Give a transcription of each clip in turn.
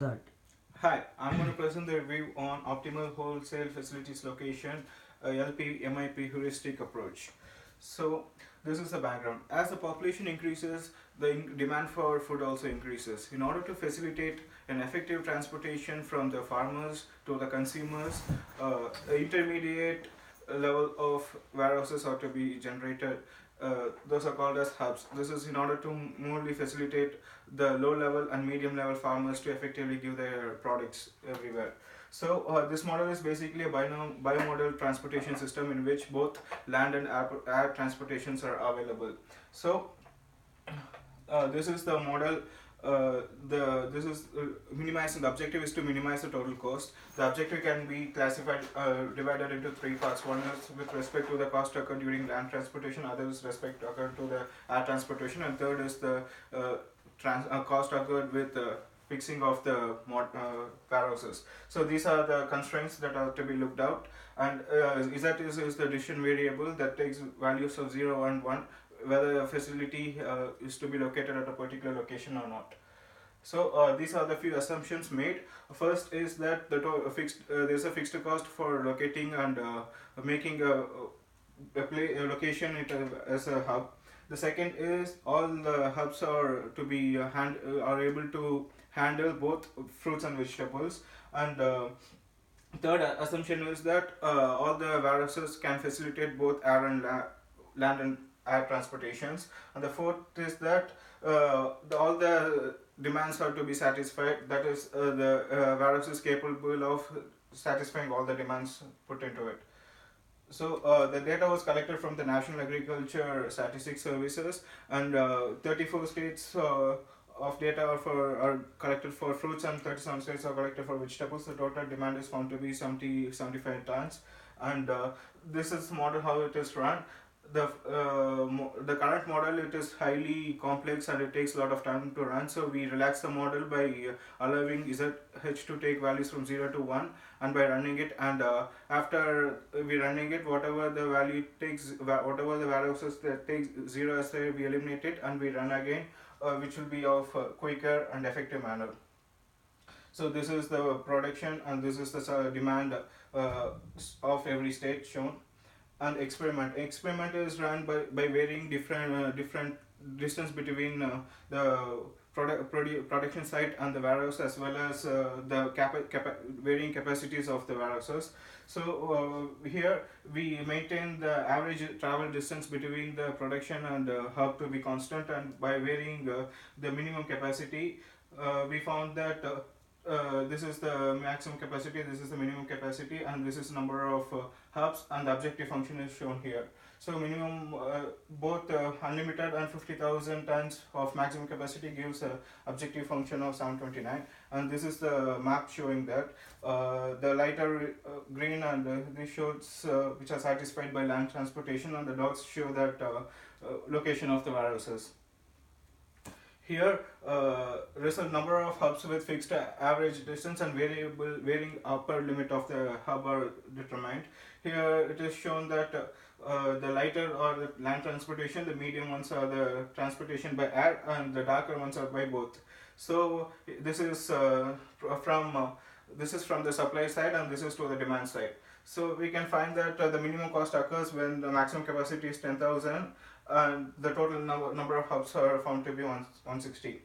That. Hi, I'm going to present the review on Optimal Wholesale Facilities Location, LP MIP heuristic approach. So, this is the background. As the population increases, the demand for food also increases. In order to facilitate an effective transportation from the farmers to the consumers, intermediate level of warehouses are to be generated. Those are called as hubs. This is in order to morely facilitate the low level and medium level farmers to effectively give their products everywhere. So this model is basically a bimodal transportation system in which both land and air transportations are available. So this is the model. The this is minimizing. The objective is to minimize the total cost. The objective can be classified divided into three parts. One is with respect to the cost occurred during land transportation. Other is respect occurred to the air transportation, and third is the cost occurred with fixing of the warehouses. So these are the constraints that are to be looked out, and is the decision variable that takes values of 0 and 1 whether a facility is to be located at a particular location or not. So these are the few assumptions made. First is that there's a fixed cost for locating and making a location as a hub. The second is all the hubs are to be are able to handle both fruits and vegetables. And third assumption is that all the warehouses can facilitate both land and air transportations. And the fourth is that all the demands are to be satisfied. That is, the warehouse is capable of satisfying all the demands put into it. So the data was collected from the National Agriculture Statistics Services, and 34 states of data are collected for fruits, and 37 states are collected for vegetables. The total demand is found to be 75 tons, and this is model how it is run. The current model, it is highly complex and it takes a lot of time to run, so we relax the model by allowing ZH to take values from 0 to 1, and by running it, and after we running it, whatever the value takes, whatever the values that takes 0 as there, we eliminate it and we run again, which will be of quicker and effective manner. So this is the production, and this is the demand of every state shown. And experiment is run by varying different distance between the production site and the warehouse, as well as the varying capacities of the warehouses. So here we maintain the average travel distance between the production and hub to be constant, and by varying the minimum capacity, we found that this is the maximum capacity, this is the minimum capacity, and this is number of hubs, and the objective function is shown here. So minimum, both unlimited and 50,000 tons of maximum capacity gives a objective function of 729, and this is the map showing that the lighter green, and this shows which are satisfied by land transportation, and the dots show that location of the warehouses. Here, there is a number of hubs with fixed average distance and varying upper limit of the hub are determined. Here it is shown that the lighter or the land transportation, the medium ones are the transportation by air, and the darker ones are by both. So this is from this is from the supply side, and this is to the demand side. So we can find that the minimum cost occurs when the maximum capacity is 10,000, and the total number of hubs are found to be 160.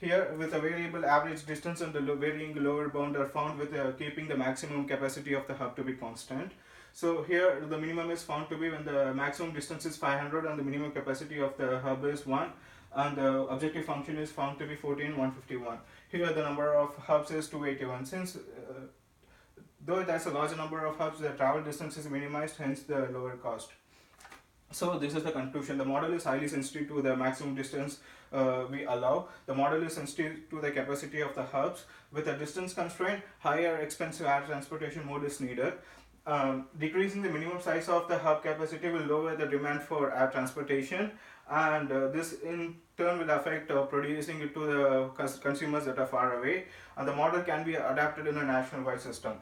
Here, with a variable average distance and the varying lower bound are found with keeping the maximum capacity of the hub to be constant. So here the minimum is found to be when the maximum distance is 500 and the minimum capacity of the hub is 1, and the objective function is found to be 14151. Here the number of hubs is 281. Since though it has a larger number of hubs, the travel distance is minimized, hence the lower cost. So this is the conclusion. The model is highly sensitive to the maximum distance we allow. The model is sensitive to the capacity of the hubs. With a distance constraint, higher expensive air transportation mode is needed. Decreasing the minimum size of the hub capacity will lower the demand for air transportation, and this in turn will affect producing it to the consumers that are far away, and the model can be adapted in a nationwide system.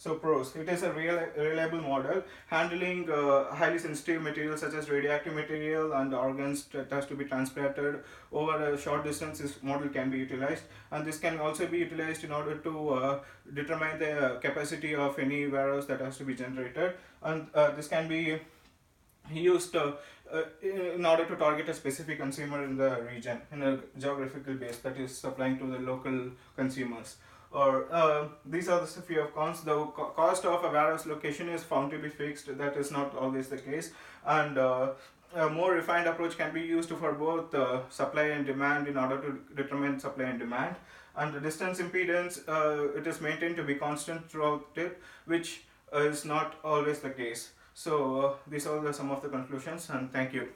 So pros, it is a reliable model handling highly sensitive materials such as radioactive material and organs that has to be transplanted over a short distance. This model can be utilized, and this can also be utilized in order to determine the capacity of any virus that has to be generated, and this can be used in order to target a specific consumer in the region in a geographical base that is supplying to the local consumers. Or these are the few of cons. The cost of a warehouse location is found to be fixed. That is not always the case, and a more refined approach can be used for both supply and demand in order to determine supply and demand. And the distance impedance, it is maintained to be constant throughout it, which is not always the case. So these are some of the conclusions, and thank you.